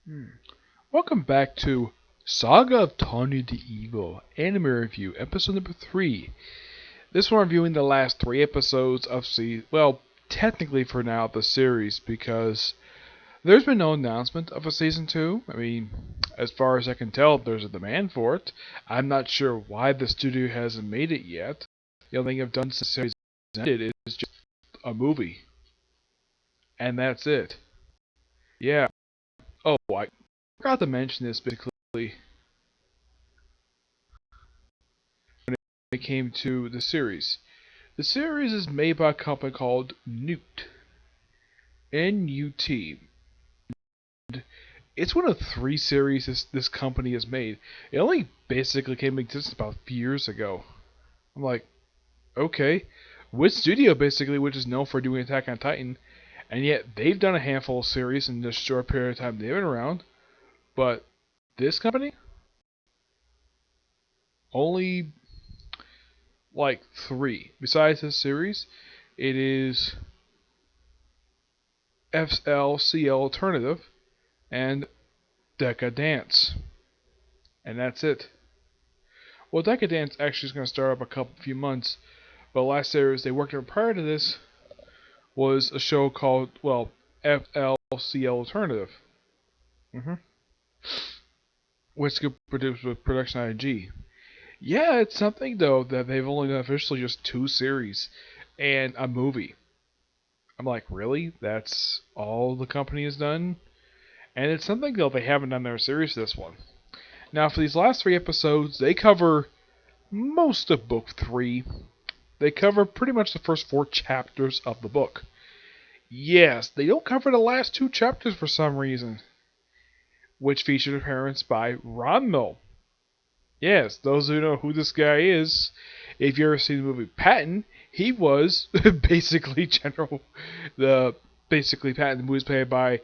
Hmm. Welcome back to Saga of Tanya the Evil Anime Review, episode number 3. This one reviewing the last 3 episodes of technically for now, the series, because there's been no announcement of a season 2. I mean, as far as I can tell, there's a demand for it. I'm not sure why the studio hasn't made it yet. The only thing I've done since the series ended is just a movie, and that's it. Yeah. Oh, I forgot to mention this basically when it came to the series. The series is made by a company called N-U-T. It's one of 3 series this company has made. It only basically came into existence about a few years ago. I'm like, okay. Which studio basically, which is known for doing Attack on Titan, and yet they've done a handful of series in the short period of time they've been around. But this company, only like 3. Besides this series, it is FLCL Alternative and Decadence. And that's it. Well, Decadence actually is going to start up few months, but last series they worked on prior to this was a show called, FLCL Alternative. hmm Which could produce with Production IG. Yeah, it's something though that they've only done officially just 2 series and a movie. I'm like, really? That's all the company has done? And it's something though they haven't done their series this one. Now, for these last 3 episodes, they cover most of Book 3. They cover pretty much the first 4 chapters of the book. Yes, they don't cover the last 2 chapters for some reason, which featured appearance by Ron. Yes, those who know who this guy is, if you ever seen the movie Patton, he was basically Patton, who was played by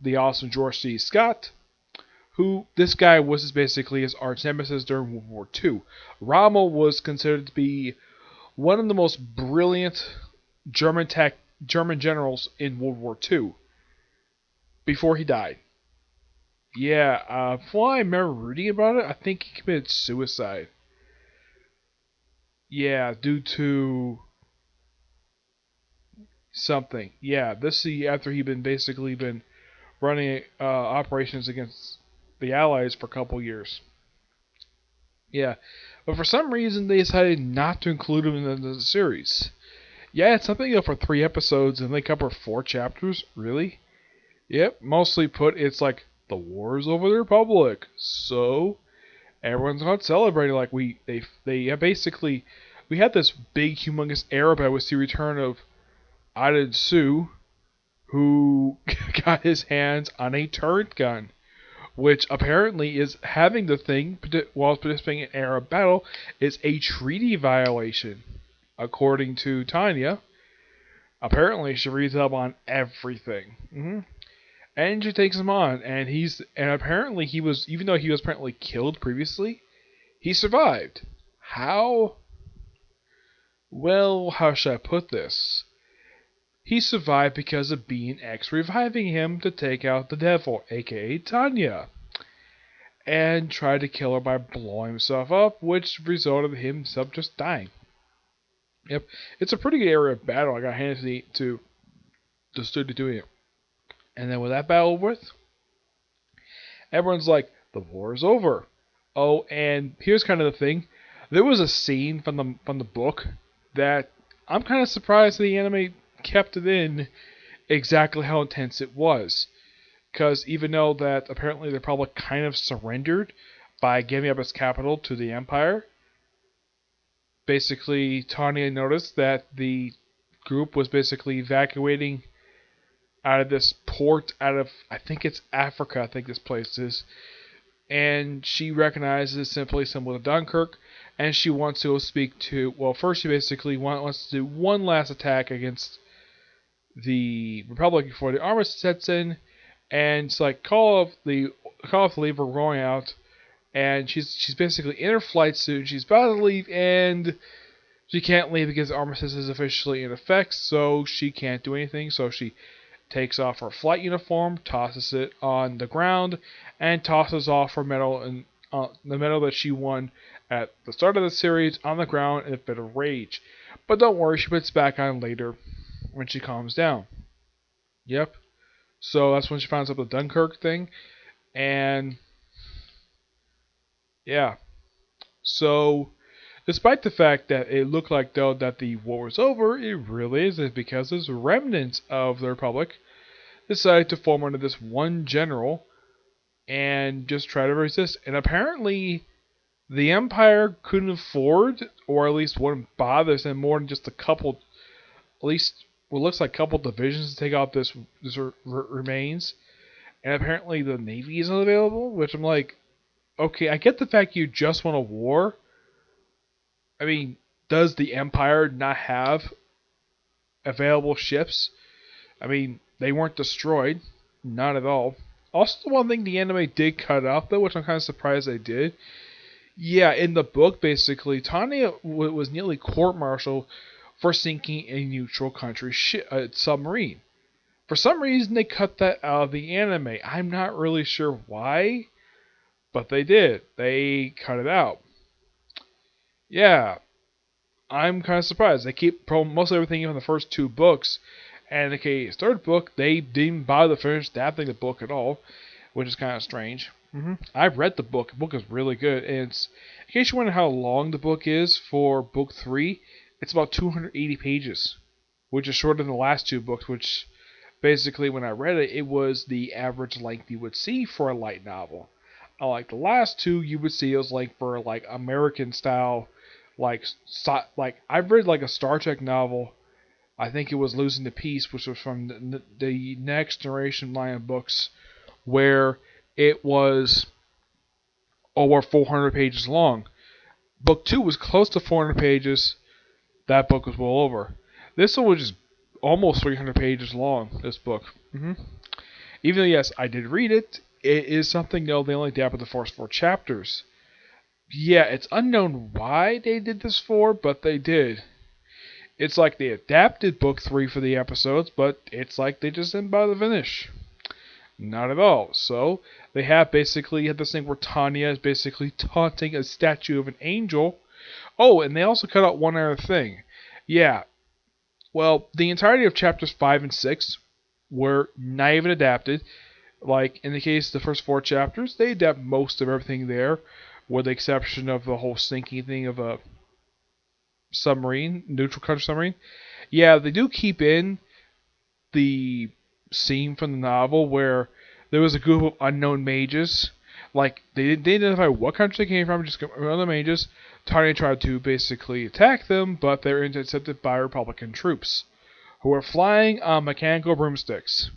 the awesome George C. Scott, who this guy was basically his arch nemesis during World War II. Rommel was considered to be one of the most brilliant German generals in World War II before he died. Yeah, from what I remember reading about it, I think he committed suicide. Yeah, due to something. Yeah, this is after he'd been running operations against the Allies for a couple years. Yeah, but for some reason they decided not to include him in the series. Yeah, it's something for 3 episodes and they cover 4 chapters. Really? Yep. Mostly put, it's like the wars over the Republic. So everyone's not celebrating like they basically we had this big humongous era, but with the return of Aiden Su, who got his hands on a turret gun, which apparently is having the thing while participating in Arab battle is a treaty violation, according to Tanya. Apparently, she reads up on everything. And she takes him on, and apparently he was, even though he was apparently killed previously, he survived. How? Well, how should I put this? He survived because of Being X reviving him to take out the devil, aka Tanya, and tried to kill her by blowing himself up, which resulted in himself just dying. Yep, it's a pretty good area of battle. I got handed to the studio doing it. And then with that battle with, everyone's like, the war is over. Oh, and here's kind of the thing. There was a scene from the book that I'm kind of surprised the anime kept it in exactly how intense it was. Because even though that apparently the Republic kind of surrendered by giving up its capital to the Empire, basically Tanya noticed that the group was basically evacuating out of this port out of, I think it's Africa, I think this place is, and she recognizes simply similar to Dunkirk, and she wants to speak to. Well, first she basically wants to do one last attack against the Republic before the armistice sets in, and it's like call off the leave. We're going out, and she's basically in her flight suit. She's about to leave, and she can't leave because the armistice is officially in effect, so she can't do anything. So she takes off her flight uniform, tosses it on the ground, and tosses off her medal and the medal that she won at the start of the series on the ground in a fit of rage. But don't worry, she puts it back on later when she calms down. Yep. So that's when she finds out the Dunkirk thing, and yeah. So despite the fact that it looked like though that the war was over, it really isn't, because those remnants of the Republic decided to form under this one general and just try to resist. And apparently the Empire couldn't afford, or at least wouldn't bother to send more than just a couple, at least what looks like a couple divisions to take out this remains. And apparently the Navy isn't available, which I'm like, okay, I get the fact you just want a war. I mean, does the Empire not have available ships? I mean, they weren't destroyed. Not at all. Also, the one thing the anime did cut out, though, which I'm kind of surprised they did. Yeah, in the book, basically, Tanya was nearly court-martialed for sinking a neutral country submarine. For some reason, they cut that out of the anime. I'm not really sure why, but they did. They cut it out. Yeah, I'm kind of surprised. They keep most everything in the first two books, and in the case third book, they didn't bother to finish adapting the book at all, which is kind of strange. I've read the book. The book is really good, and it's, in case you wonder how long the book is for book 3, it's about 280 pages, which is shorter than the last two books, which basically when I read it, it was the average length you would see for a light novel. Like the last two, you would see it was like for like American style, like I've read like a Star Trek novel. I think it was Losing the Peace, which was from the Next Generation line of books, where it was over 400 pages long. Book 2 was close to 400 pages. That book was well over. This one was just almost 300 pages long, this book. Even though, yes, I did read it, it is something, though, they only adapted the first 4 chapters. Yeah, it's unknown why they did this for, but they did. It's like they adapted book 3 for the episodes, but it's like they just didn't bother to finish. Not at all. So, they have basically had this thing where Tanya is basically taunting a statue of an angel. Oh, and they also cut out one other thing. Yeah, well, the entirety of chapters 5 and 6 were not even adapted. Like, in the case of the first 4 chapters, they adapt most of everything there, with the exception of the whole sinking thing of a submarine, neutral country submarine. Yeah, they do keep in the scene from the novel where there was a group of unknown mages. Like, they didn't identify what country they came from, just other mages. Tanya tried to basically attack them, but they were intercepted by Republican troops, who were flying on mechanical broomsticks.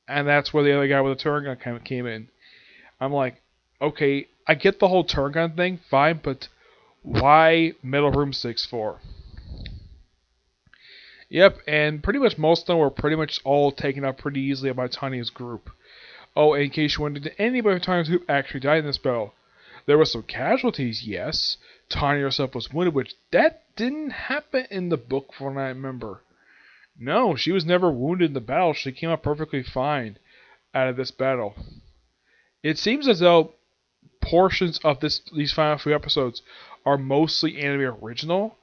And that's where the other guy with the turret gun came in. I'm like, okay, I get the whole turret gun thing, fine, but why metal broomsticks for? Yep, and pretty much most of them were pretty much all taken out pretty easily by Tanya's group. Oh, and in case you wondered, did anybody from Tanya's group actually die in this battle? There were some casualties, yes. Tanya herself was wounded, which that didn't happen in the book from what I remember. No, she was never wounded in the battle. She came out perfectly fine out of this battle. It seems as though portions of these final few episodes are mostly anime original,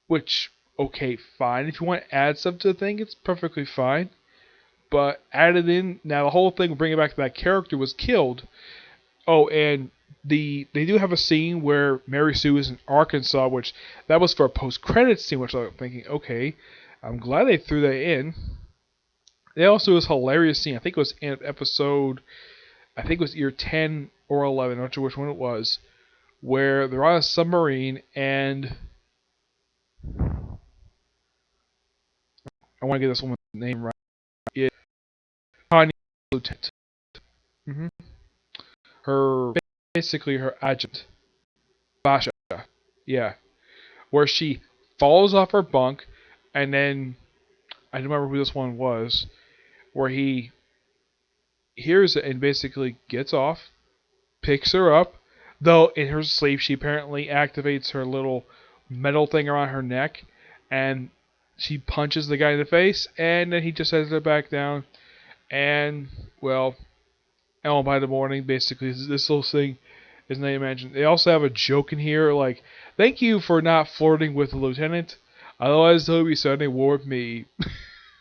which, okay, fine. If you want to add stuff to the thing, it's perfectly fine. But added in, now the whole thing, bringing it back to that character, was killed. Oh, and they do have a scene where Mary Sue is in Arkansas, which that was for a post-credits scene, which I'm thinking, okay, I'm glad they threw that in. They also was a hilarious scene. I think it was in episode, I think it was year 10 or 11, I'm not sure which one it was, where they're on a submarine and I want to get this woman's name right. It's Tanya Lieutenant. Her, basically her adjutant, Basha. Yeah, where she falls off her bunk, and then I don't remember who this one was, where he hears it and basically gets off, picks her up, though in her sleep she apparently activates her little metal thing around her neck, and she punches the guy in the face, and then he just sets it back down. And, well, and by the morning, basically, this whole thing is not imagined. They also have a joke in here, like, thank you for not flirting with the lieutenant. Otherwise, he'll be starting war with me.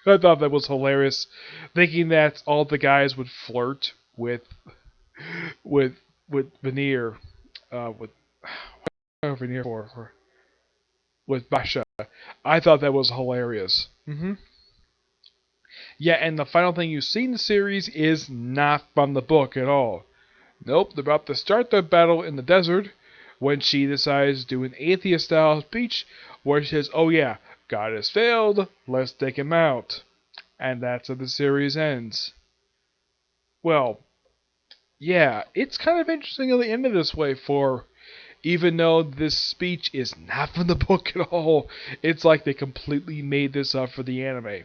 I thought that was hilarious, thinking that all the guys would flirt with with Veneer, with Veneer for with Basha. I thought that was hilarious. Yeah, and the final thing you see in the series is not from the book at all. Nope, they're about to start the battle in the desert when she decides to do an atheist style speech where she says, oh yeah, God has failed, let's take him out. And that's how the series ends. Well, yeah, it's kind of interesting at the end of this way for even though this speech is not from the book at all, it's like they completely made this up for the anime.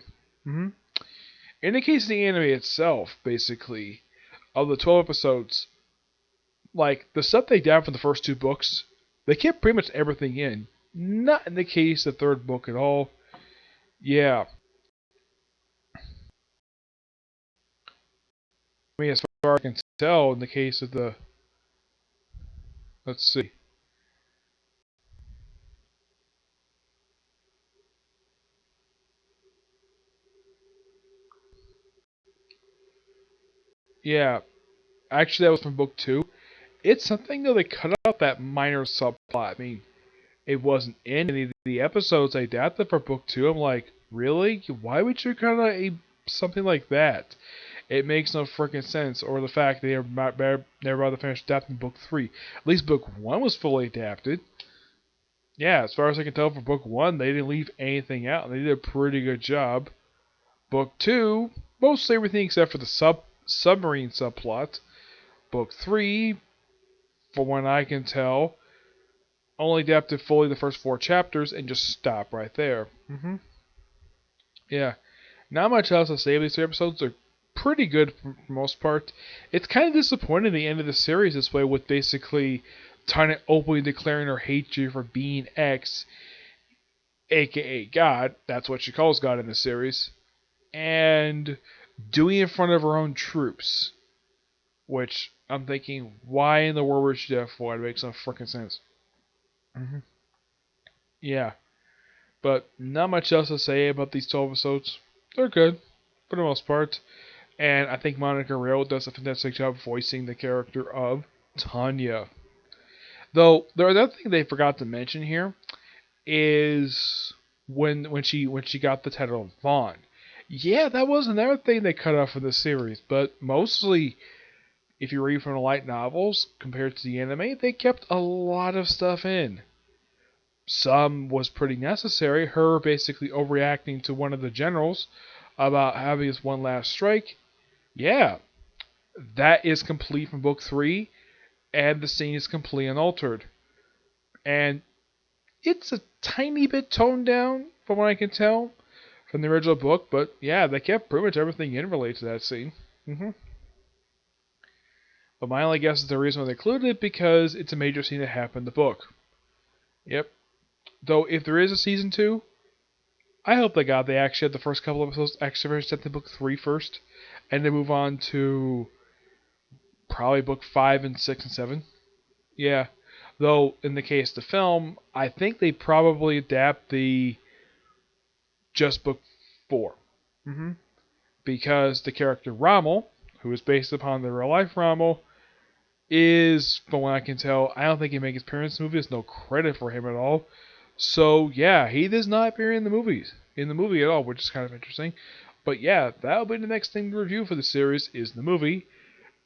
In the case of the anime itself, basically, of the 12 episodes, like, the stuff they did for the first two books, they kept pretty much everything in. Not in the case of the third book at all. Yeah. I mean, as far as I can tell, in the case of the... Let's see. Yeah. Actually, that was from book 2. It's something, though, they cut out that minor subplot. I mean, it wasn't in any of the episodes I adapted for book 2. I'm like, really? Why would you cut out something like that? It makes no freaking sense. Or the fact they never bothered to finish adapting book 3. At least book 1 was fully adapted. Yeah, as far as I can tell for book 1, they didn't leave anything out. They did a pretty good job. Book 2, mostly everything except for the submarine subplot. Book 3, from what I can tell, only adapted fully the first 4 chapters and just stop right there. Yeah. Not much else to say. These 3 episodes are pretty good for the most part. It's kind of disappointing the end of the series this way, with basically Tanya openly declaring her hatred for being X, aka God. That's what she calls God in the series. And doing it in front of her own troops. Which I'm thinking, why in the world would she do that for? It makes no freaking sense. Yeah. But not much else to say about these 12 episodes. They're good, for the most part. And I think Monica Rail does a fantastic job voicing the character of Tanya. Though, the other thing they forgot to mention here is when she got the title of Vaughn. Yeah, that was another thing they cut off from the series, but mostly, if you read from the light novels compared to the anime, they kept a lot of stuff in. Some was pretty necessary. Her basically overreacting to one of the generals about having this one last strike. Yeah, that is complete from book 3, and the scene is completely unaltered. And it's a tiny bit toned down, from what I can tell, from the original book, but yeah, they kept pretty much everything in related to that scene. But my only guess is the reason why they included it because it's a major scene that happened in the book. Yep. Though, if there is a season 2, I hope they actually had the first couple of episodes actually set to book 3 first, and then move on to probably book 5 and 6 and 7. Yeah. Though, in the case of the film, I think they probably adapt the just book 4. Because the character Rommel, who is based upon the real life Rommel, is, from what I can tell, I don't think he makes his appearance in the movie. There's no credit for him at all. So yeah, he does not appear in the movie at all, which is kind of interesting. But yeah, that'll be the next thing to review for the series is the movie,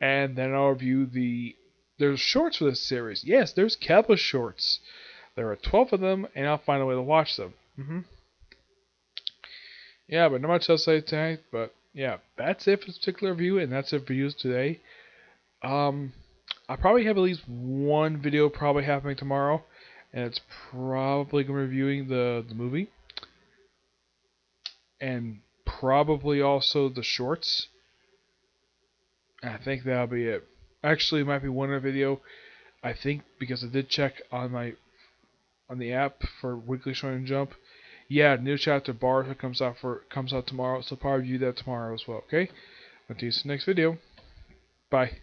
and then I'll review there's shorts for this series. Yes, there's Kappa shorts. There are 12 of them, and I'll find a way to watch them. Yeah, but not much else to say tonight. But yeah, that's it for this particular review, and that's it for views today. I probably have at least one video probably happening tomorrow, and it's probably going to be reviewing the movie, and probably also the shorts. I think that'll be it. Actually, it might be one other video. I think because I did check on the app for Weekly Shonen Jump. Yeah, new chapter Barca comes out tomorrow, so probably view that tomorrow as well. Okay, I'll see you in the next video. Bye.